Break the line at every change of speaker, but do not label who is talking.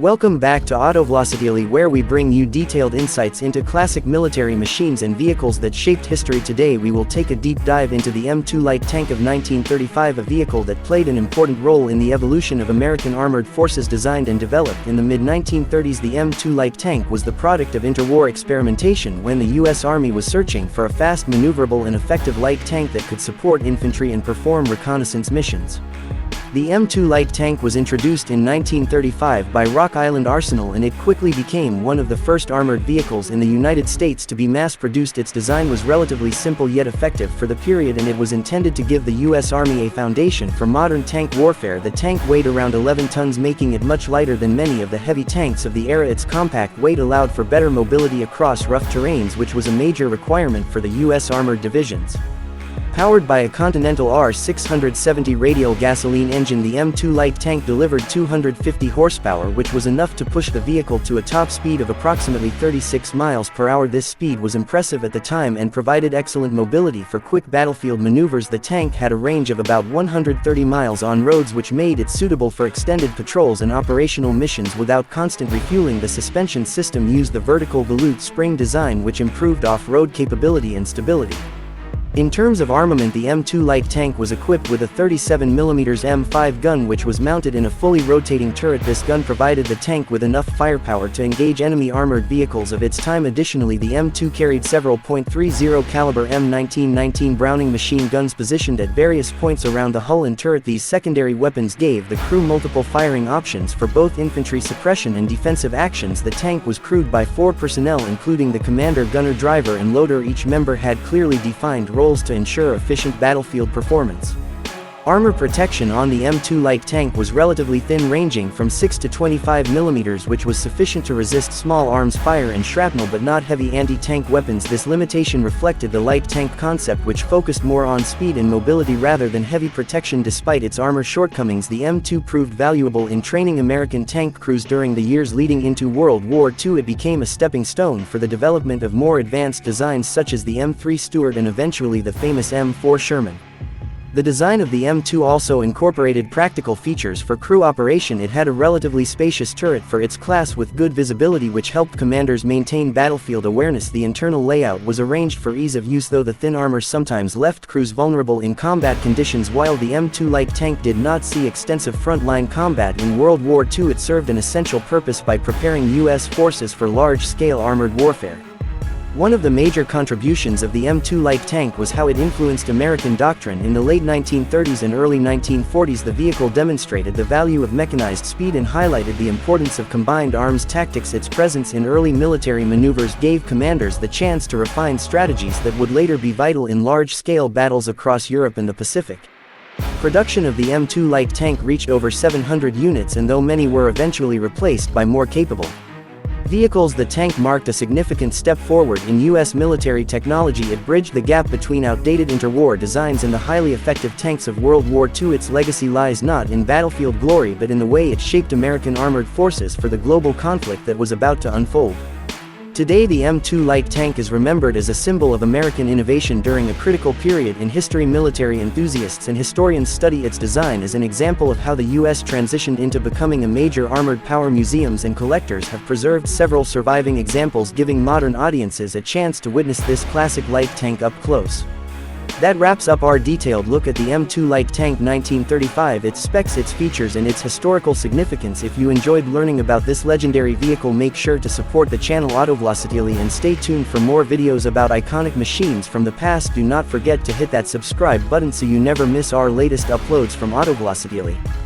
Welcome back to Autovelocityali, where we bring you detailed insights into classic military machines and vehicles that shaped history. Today we will take a deep dive into the M2 light tank of 1935, a vehicle that played an important role in the evolution of American armored forces. Designed and developed in the mid-1930s, the M2 light tank was the product of interwar experimentation when the U.S. Army was searching for a fast, maneuverable and effective light tank that could support infantry and perform reconnaissance missions. The M2 light tank was introduced in 1935 by Rock Island Arsenal, and it quickly became one of the first armored vehicles in the United States to be mass-produced. Its design was relatively simple yet effective for the period, and it was intended to give the U.S. Army a foundation for modern tank warfare. The tank weighed around 11 tons, making it much lighter than many of the heavy tanks of the era. Its compact weight allowed for better mobility across rough terrains, which was a major requirement for the U.S. armored divisions. Powered by a Continental R670 radial gasoline engine, the M2 light tank delivered 250 horsepower, which was enough to push the vehicle to a top speed of approximately 36 miles per hour. This speed was impressive at the time and provided excellent mobility for quick battlefield maneuvers. The tank had a range of about 130 miles on roads, which made it suitable for extended patrols and operational missions without constant refueling. The suspension system used the vertical volute spring design, which improved off-road capability and stability. In terms of armament, the M2 light tank was equipped with a 37mm M5 gun, which was mounted in a fully rotating turret. This gun provided the tank with enough firepower to engage enemy armored vehicles of its time. Additionally, the M2 carried several .30 caliber M1919 Browning machine guns positioned at various points around the hull and turret. These secondary weapons gave the crew multiple firing options for both infantry suppression and defensive actions. The tank was crewed by 4 personnel, including the commander, gunner, driver and loader. Each member had clearly defined roles to ensure efficient battlefield performance. Armor protection on the M2 light tank was relatively thin, ranging from 6 to 25 mm, which was sufficient to resist small arms fire and shrapnel, but not heavy anti-tank weapons. This limitation reflected the light tank concept, which focused more on speed and mobility rather than heavy protection. Despite its armor shortcomings, the M2 proved valuable in training American tank crews during the years leading into World War II. It became a stepping stone for the development of more advanced designs such as the M3 Stuart and eventually the famous M4 Sherman. The design of the M2 also incorporated practical features for crew operation. It had a relatively spacious turret for its class with good visibility, which helped commanders maintain battlefield awareness. The internal layout was arranged for ease of use, though the thin armor sometimes left crews vulnerable in combat conditions. While the M2 light tank did not see extensive frontline combat in World War II, it served an essential purpose by preparing U.S. forces for large-scale armored warfare. One of the major contributions of the M2 light tank was how it influenced American doctrine. In the late 1930s and early 1940s, the vehicle demonstrated the value of mechanized speed and highlighted the importance of combined arms tactics. Its presence in early military maneuvers gave commanders the chance to refine strategies that would later be vital in large-scale battles across Europe and the Pacific. Production of the M2 light tank reached over 700 units, and though many were eventually replaced by more capable vehicles, the tank marked a significant step forward in U.S. military technology. It bridged the gap between outdated interwar designs and the highly effective tanks of World War II. Its legacy lies not in battlefield glory but in the way it shaped American armored forces for the global conflict that was about to unfold. Today, the M2 light tank is remembered as a symbol of American innovation during a critical period in history. Military enthusiasts and historians study its design as an example of how the U.S. transitioned into becoming a major armored power. Museums and collectors have preserved several surviving examples, giving modern audiences a chance to witness this classic light tank up close. That wraps up our detailed look at the M2 light tank 1935, its specs, its features and its historical significance. If you enjoyed learning about this legendary vehicle, make sure to support the channel Autovelocityali and stay tuned for more videos about iconic machines from the past. Do not forget to hit that subscribe button so you never miss our latest uploads from Autovelocityali.